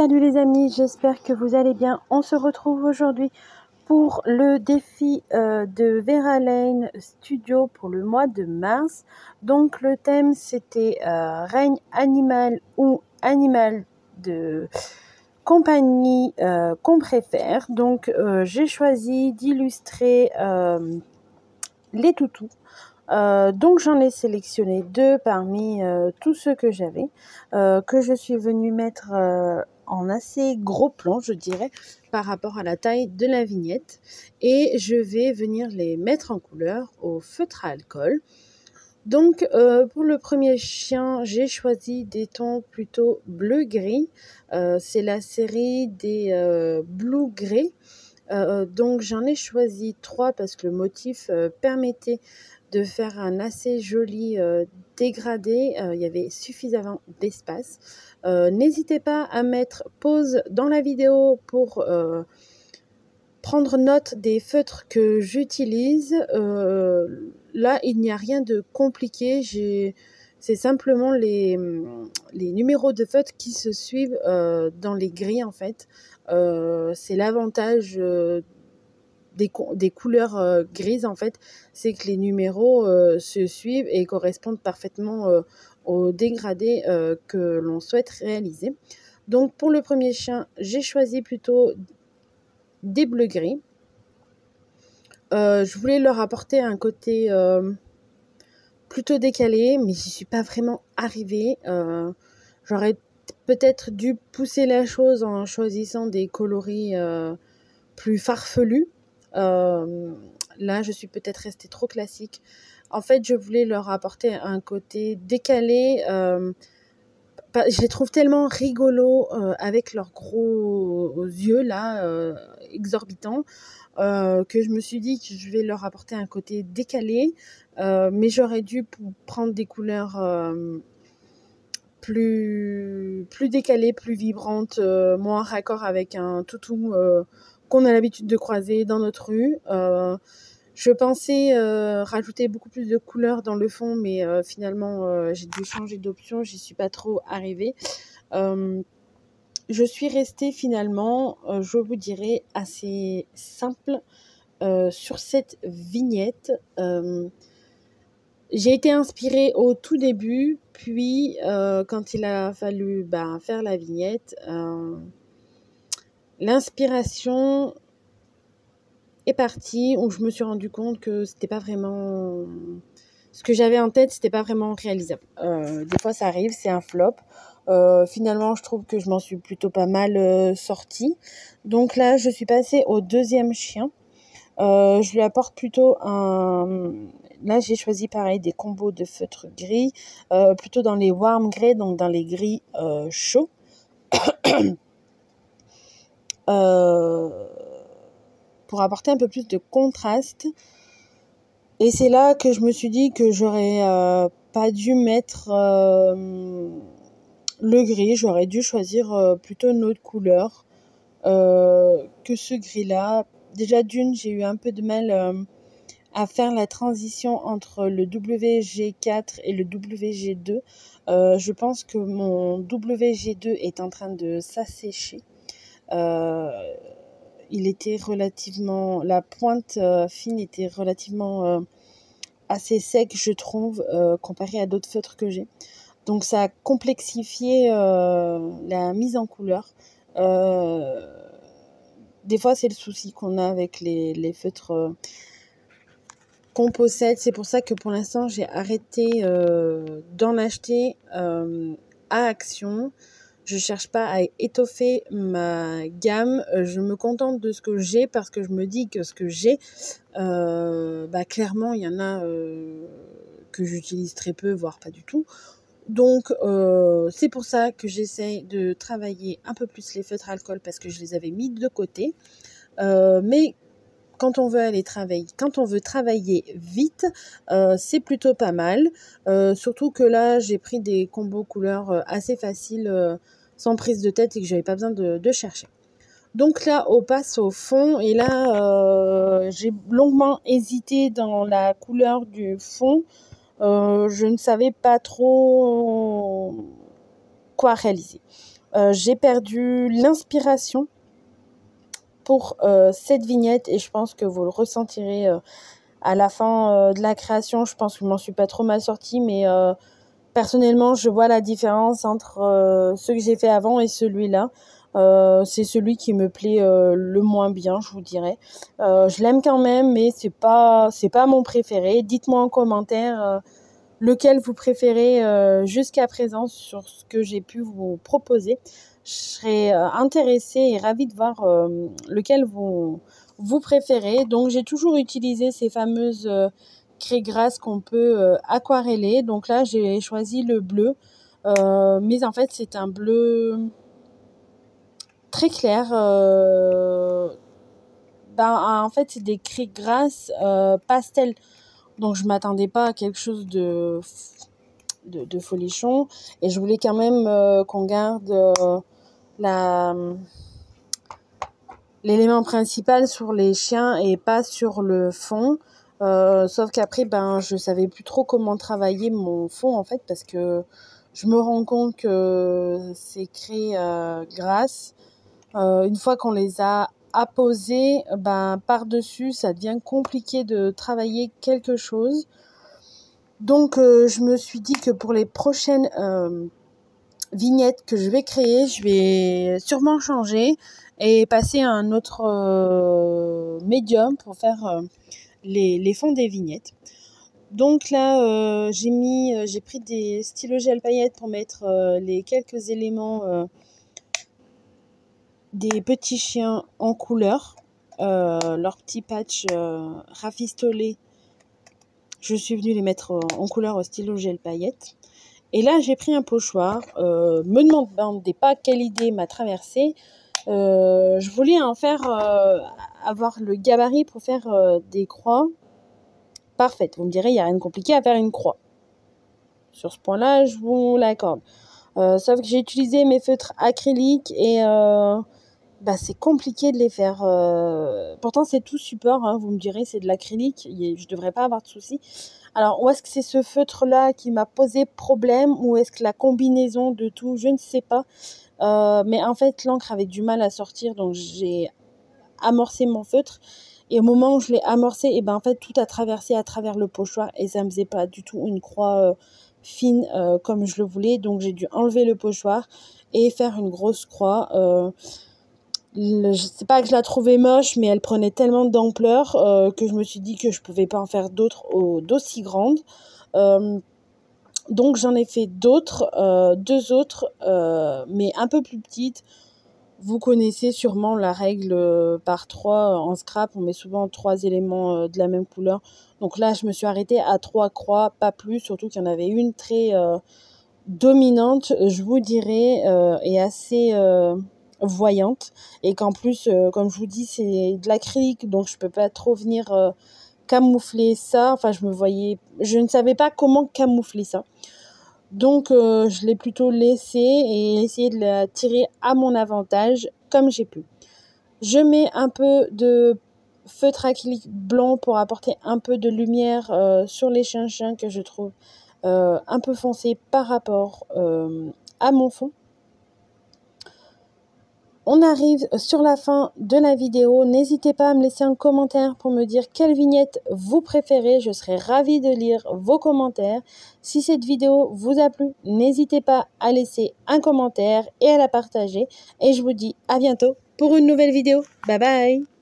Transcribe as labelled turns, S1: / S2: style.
S1: Salut les amis, j'espère que vous allez bien. On se retrouve aujourd'hui pour le défi de Vera Lane Studio pour le mois de mars. Donc le thème c'était règne animal ou animal de compagnie qu'on préfère. Donc j'ai choisi d'illustrer les toutous. Donc j'en ai sélectionné 2 parmi tous ceux que j'avais, que je suis venue mettre en assez gros plan, je dirais, par rapport à la taille de la vignette. Et je vais venir les mettre en couleur au feutre à alcool. Donc pour le premier chien, j'ai choisi des tons plutôt bleu-gris. C'est la série des Blue Grey. Donc j'en ai choisi 3 parce que le motif permettait de faire un assez joli dégradé. Il y avait suffisamment d'espace. N'hésitez pas à mettre pause dans la vidéo pour prendre note des feutres que j'utilise. Là, il n'y a rien de compliqué. C'est simplement les numéros de feutres qui se suivent dans les grilles en fait. C'est l'avantage des couleurs grises en fait, c'est que les numéros se suivent et correspondent parfaitement au dégradé que l'on souhaite réaliser. Donc pour le premier chien, j'ai choisi plutôt des bleus gris. Je voulais leur apporter un côté plutôt décalé, mais j'y suis pas vraiment arrivée. J'aurais peut-être dû pousser la chose en choisissant des coloris plus farfelus. Là, je suis peut-être restée trop classique. En fait, je voulais leur apporter un côté décalé. Je les trouve tellement rigolos avec leurs gros yeux là, exorbitants, que je me suis dit que je vais leur apporter un côté décalé. Mais j'aurais dû prendre des couleurs plus décalées, plus vibrantes, moins raccord avec un toutou qu'on a l'habitude de croiser dans notre rue. Je pensais rajouter beaucoup plus de couleurs dans le fond, mais finalement j'ai dû changer d'option, j'y suis pas trop arrivée. Je suis restée finalement, je vous dirais, assez simple sur cette vignette. J'ai été inspirée au tout début, puis quand il a fallu faire la vignette, l'inspiration est partie, où je me suis rendu compte que c'était pas vraiment ce que j'avais en tête, c'était pas vraiment réalisable. Des fois ça arrive, c'est un flop. Finalement je trouve que je m'en suis plutôt pas mal sortie. Donc là je suis passée au deuxième chien. Je lui apporte plutôt là j'ai choisi pareil des combos de feutres gris, plutôt dans les warm grey, donc dans les gris chauds. Pour apporter un peu plus de contraste. Et c'est là que je me suis dit que j'aurais pas dû mettre le gris, j'aurais dû choisir plutôt une autre couleur que ce gris-là. Déjà d'une, j'ai eu un peu de mal à faire la transition entre le WG4 et le WG2. Je pense que mon WG2 est en train de s'assécher. Il était relativement, la pointe fine était relativement assez sec, je trouve, comparé à d'autres feutres que j'ai. Donc ça a complexifié la mise en couleur. Des fois, c'est le souci qu'on a avec les feutres qu'on possède. C'est pour ça que pour l'instant, j'ai arrêté d'en acheter à Action. Je cherche pas à étoffer ma gamme. Je me contente de ce que j'ai parce que je me dis que ce que j'ai, clairement, il y en a que j'utilise très peu, voire pas du tout. Donc, c'est pour ça que j'essaye de travailler un peu plus les feutres alcool parce que je les avais mis de côté. Mais quand on veut aller travailler, quand on veut travailler vite, c'est plutôt pas mal. Surtout que là, j'ai pris des combos couleurs assez faciles, sans prise de tête et que j'avais pas besoin de chercher. Donc là, on passe au fond et là, j'ai longuement hésité dans la couleur du fond. Je ne savais pas trop quoi réaliser. j'ai perdu l'inspiration pour cette vignette et je pense que vous le ressentirez à la fin de la création. Je pense que je m'en suis pas trop mal sortie, mais personnellement, je vois la différence entre ce que j'ai fait avant et celui-là. C'est celui qui me plaît le moins bien, je vous dirais. Je l'aime quand même, mais c'est pas mon préféré. Dites-moi en commentaire lequel vous préférez jusqu'à présent sur ce que j'ai pu vous proposer. Je serais intéressée et ravie de voir lequel vous préférez. Donc j'ai toujours utilisé ces fameuses craies grasses qu'on peut aquareller. Donc là j'ai choisi le bleu, mais en fait c'est un bleu très clair. En fait c'est des craies grasses pastel. Donc je m'attendais pas à quelque chose de folichon et je voulais quand même qu'on garde l'élément principal sur les chiens et pas sur le fond. Sauf qu'après je savais plus trop comment travailler mon fond en fait, parce que je me rends compte que ces craies grasses, une fois qu'on les a apposées, par-dessus ça devient compliqué de travailler quelque chose. Donc je me suis dit que pour les prochaines vignettes que je vais créer, je vais sûrement changer et passer à un autre médium pour faire les fonds des vignettes. Donc là j'ai pris des stylos gel paillettes pour mettre les quelques éléments des petits chiens en couleur, leurs petits patchs rafistolés. Je suis venue les mettre en couleur au stylo gel paillettes. Et là, j'ai pris un pochoir. Me demandez pas quelle idée m'a traversée. Je voulais avoir le gabarit pour faire des croix parfaites. Vous me direz, il n'y a rien de compliqué à faire une croix. Sur ce point-là, je vous l'accorde. Sauf que j'ai utilisé mes feutres acryliques et c'est compliqué de les faire. Pourtant, c'est tout support, hein, vous me direz, c'est de l'acrylique. Je devrais pas avoir de soucis. Alors, où est-ce que c'est ce feutre-là qui m'a posé problème, ou est-ce que la combinaison de tout, je ne sais pas. Mais en fait, l'encre avait du mal à sortir, donc j'ai amorcé mon feutre. Et au moment où je l'ai amorcé, en fait, tout a traversé à travers le pochoir et ça me faisait pas du tout une croix fine comme je le voulais. Donc, j'ai dû enlever le pochoir et faire une grosse croix. Je sais pas que je la trouvais moche, mais elle prenait tellement d'ampleur que je me suis dit que je pouvais pas en faire d'autres d'aussi grandes. Donc j'en ai fait d'autres, 2 autres, mais un peu plus petites. Vous connaissez sûrement la règle par 3 en scrap. On met souvent 3 éléments de la même couleur. Donc là, je me suis arrêtée à 3 croix, pas plus. Surtout qu'il y en avait une très dominante, je vous dirais, et assez voyante. Et qu'en plus, comme je vous dis, c'est de l'acrylique. Donc je peux pas trop venir camoufler ça. Enfin, je ne savais pas comment camoufler ça. Donc, je l'ai plutôt laissé et essayé de la tirer à mon avantage comme j'ai pu. Je mets un peu de feutre acrylique blanc pour apporter un peu de lumière sur les chiens que je trouve un peu foncé par rapport à mon fond. On arrive sur la fin de la vidéo. N'hésitez pas à me laisser un commentaire pour me dire quelle vignette vous préférez. Je serai ravie de lire vos commentaires. Si cette vidéo vous a plu, n'hésitez pas à laisser un commentaire et à la partager. Et je vous dis à bientôt pour une nouvelle vidéo. Bye bye!